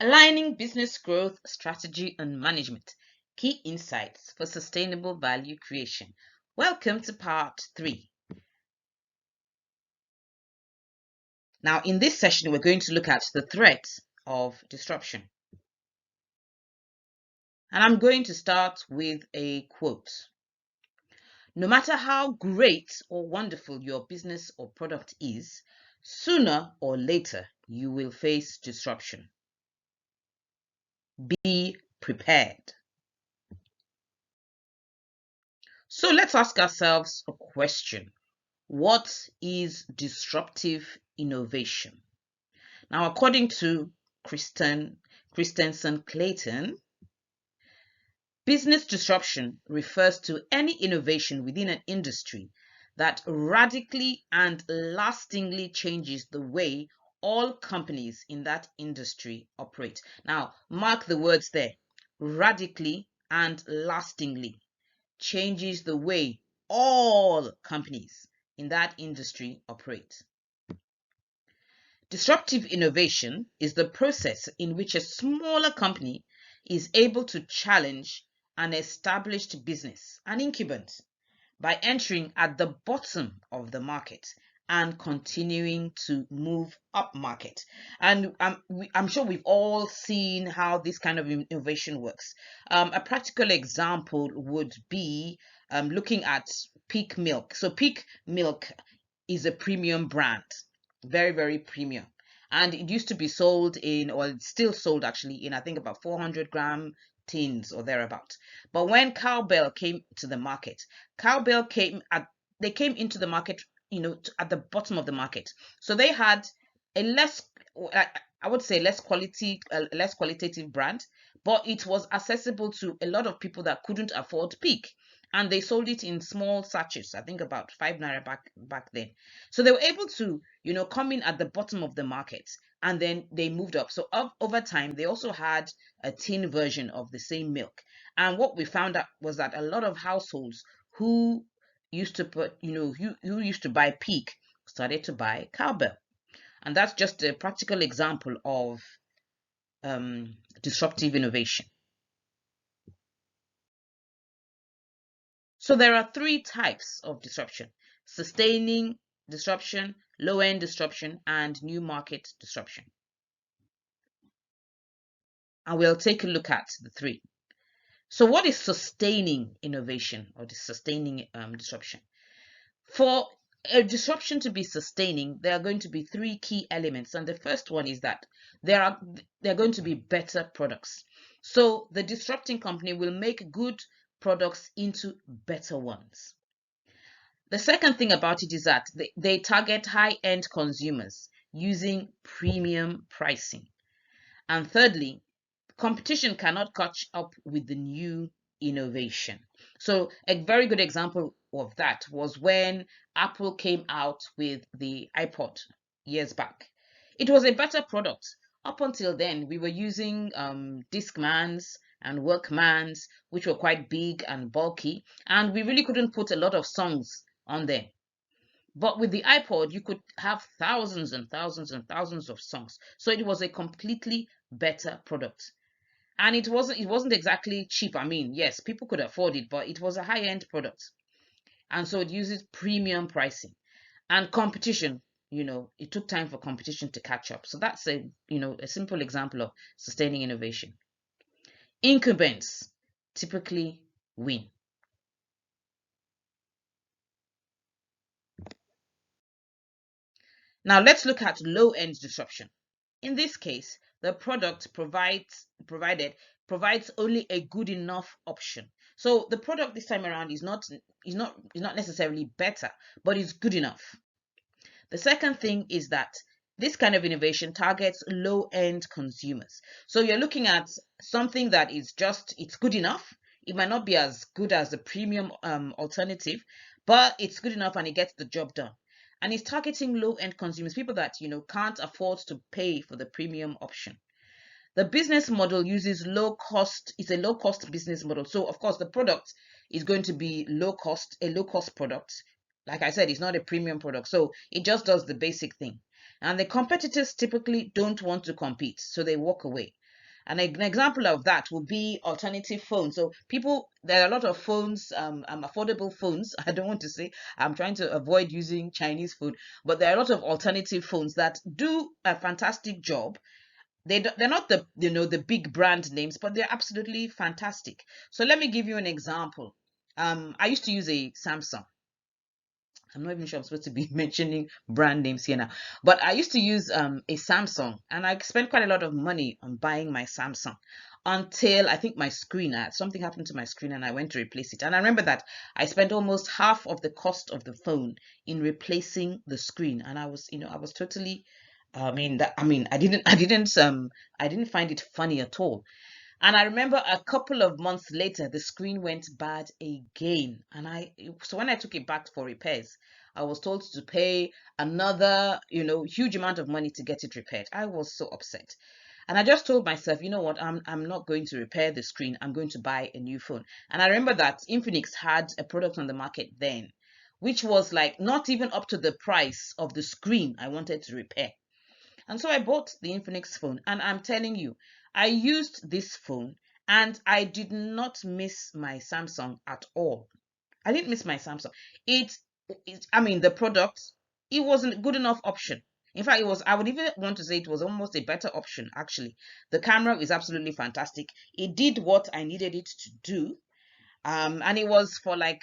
Aligning business growth, strategy, and management. Key insights for sustainable value creation. Welcome to part 3. Now, in this session, we're going to look at the threat of disruption. And I'm going to start with a quote. No matter how great or wonderful your business or product is, sooner or later you will face disruption. Be prepared. So let's ask ourselves a question. What is disruptive innovation? Now, according to Christensen Clayton, business disruption refers to any innovation within an industry that radically and lastingly changes the way all companies in that industry operate. Now, mark the words there. Radically and lastingly changes the way all companies in that industry operate. Disruptive innovation is the process in which a smaller company is able to challenge an established business, an incumbent, by entering at the bottom of the market and continuing to move up market. And I'm sure we've all seen how this kind of innovation works. A practical example would be looking at Peak Milk. So Peak Milk is a premium brand, very, very premium. And it used to be sold in, or it's still sold actually in, I think about 400-gram tins or thereabout. But when Cowbell came to the market, they came into the market, at the bottom of the market. So they had a I would say less qualitative brand, but it was accessible to a lot of people that couldn't afford Peak. And they sold it in small sachets, I think about 5 naira back then. So they were able to, come in at the bottom of the market, and then they moved up. So over time, they also had a tin version of the same milk. And what we found out was that a lot of households who used to who used to buy Peak started to buy Cowbell. And that's just a practical example of disruptive innovation. So there are 3 types of disruption: sustaining disruption, low-end disruption, and new market disruption. And we'll take a look at the 3. So what is sustaining innovation or the sustaining disruption? For a disruption to be sustaining, there are going to be 3 key elements. And the first one is that there are going to be better products. So the disrupting company will make good products into better ones. The second thing about it is that they target high-end consumers using premium pricing. And thirdly, competition cannot catch up with the new innovation. So a very good example of that was when Apple came out with the iPod years back. It was a better product. Up until then, we were using Discmans and Workmans, which were quite big and bulky, and we really couldn't put a lot of songs on them. But with the iPod, you could have thousands and thousands and thousands of songs. So it was a completely better product. And it wasn't exactly cheap. I mean, yes, people could afford it, but it was a high-end product. And so it uses premium pricing. And competition, it took time for competition to catch up. So that's a simple example of sustaining innovation. Incumbents typically win. Now let's look at low-end disruption. In this case, the product provides only a good enough option. So the product this time around is not necessarily better, but it's good enough. The second thing is that this kind of innovation targets low-end consumers. So you're looking at something that is it's good enough. It might not be as good as the premium alternative, but it's good enough and it gets the job done. And it's targeting low-end consumers, people that can't afford to pay for the premium option. The business model uses low cost. It's a low cost business model. So of course the product is going to be low cost, a low cost product. Like I said, it's not a premium product. So it just does the basic thing. And the competitors typically don't want to compete, so they walk away. And an example of that would be alternative phones. So there are a lot of phones, affordable phones. I don't want to say, I'm trying to avoid using Chinese food, but there are a lot of alternative phones that do a fantastic job. They're not the big brand names, but they're absolutely fantastic. So let me give you an example. I used to use a Samsung. I'm not even sure I'm supposed to be mentioning brand names here now, but I used to use a Samsung, and I spent quite a lot of money on buying my Samsung until I think my screen, something happened to my screen, and I went to replace it. And I remember that I spent almost half of the cost of the phone in replacing the screen, and I was totally, I didn't find it funny at all. And I remember a couple of months later, the screen went bad again. So when I took it back for repairs, I was told to pay another, huge amount of money to get it repaired. I was so upset. And I just told myself, you know what, I'm not going to repair the screen. I'm going to buy a new phone. And I remember that Infinix had a product on the market then, which was like not even up to the price of the screen I wanted to repair. And so I bought the Infinix phone, and I'm telling you, I used this phone and I did not miss my Samsung at all. I didn't miss my Samsung. The product, it wasn't a good enough option. In fact, I would even want to say it was almost a better option, actually. The camera is absolutely fantastic. It did what I needed it to do. And it was for like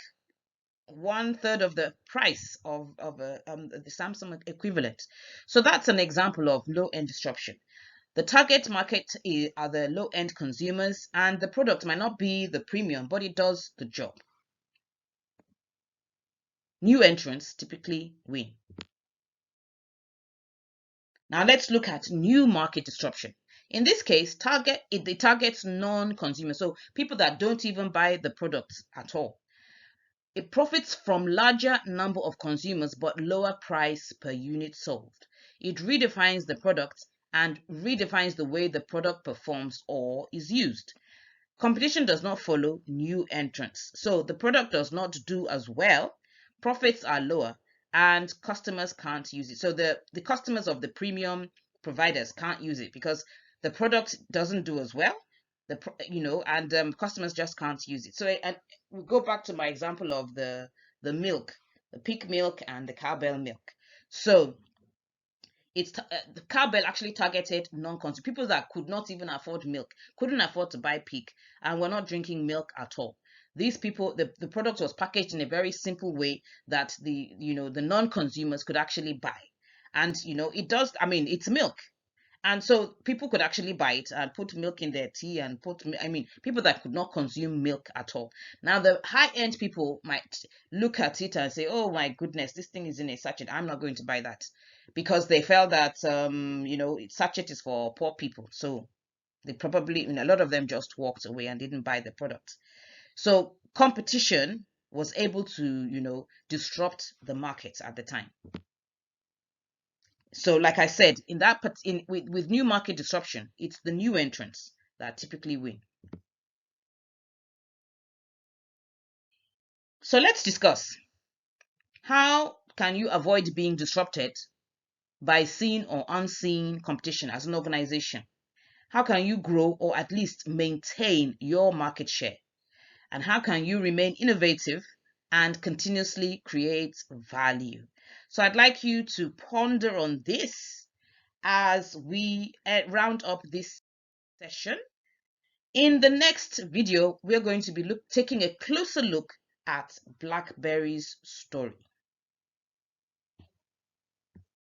one third of the price of the Samsung equivalent. So that's an example of low end disruption. The target market are the low end consumers, and the product might not be the premium, but it does the job. New entrants typically win. Now let's look at new market disruption. In this case, it targets non-consumers, so people that don't even buy the products at all. It profits from larger number of consumers but lower price per unit sold. It redefines the product and redefines the way the product performs or is used. Competition does not follow new entrants. So the product does not do as well, profits are lower, and customers can't use it. So the customers of the premium providers can't use it because the product doesn't do as well. And customers just can't use it. So and we go back to my example of the milk, the pig milk and the cowbell milk. So the cowbell actually targeted non-consumer people that could not even afford milk, couldn't afford to buy pig, and were not drinking milk at all. These people, the product was packaged in a very simple way that the non-consumers could actually buy. And it does, it's milk, and so people could actually buy it and put milk in their tea and people that could not consume milk at all. Now, the high end people might look at it and say, oh my goodness, this thing is in a sachet. I'm not going to buy that because they felt that, sachet is for poor people. So they probably, a lot of them just walked away and didn't buy the product. So competition was able to, disrupt the market at the time. So, like I said, with new market disruption, it's the new entrants that typically win. So let's discuss how can you avoid being disrupted by seen or unseen competition as an organization. How can you grow or at least maintain your market share? And how can you remain innovative and continuously create value? So I'd like you to ponder on this as we round up this session. In the next video, we're going to be taking a closer look at BlackBerry's story.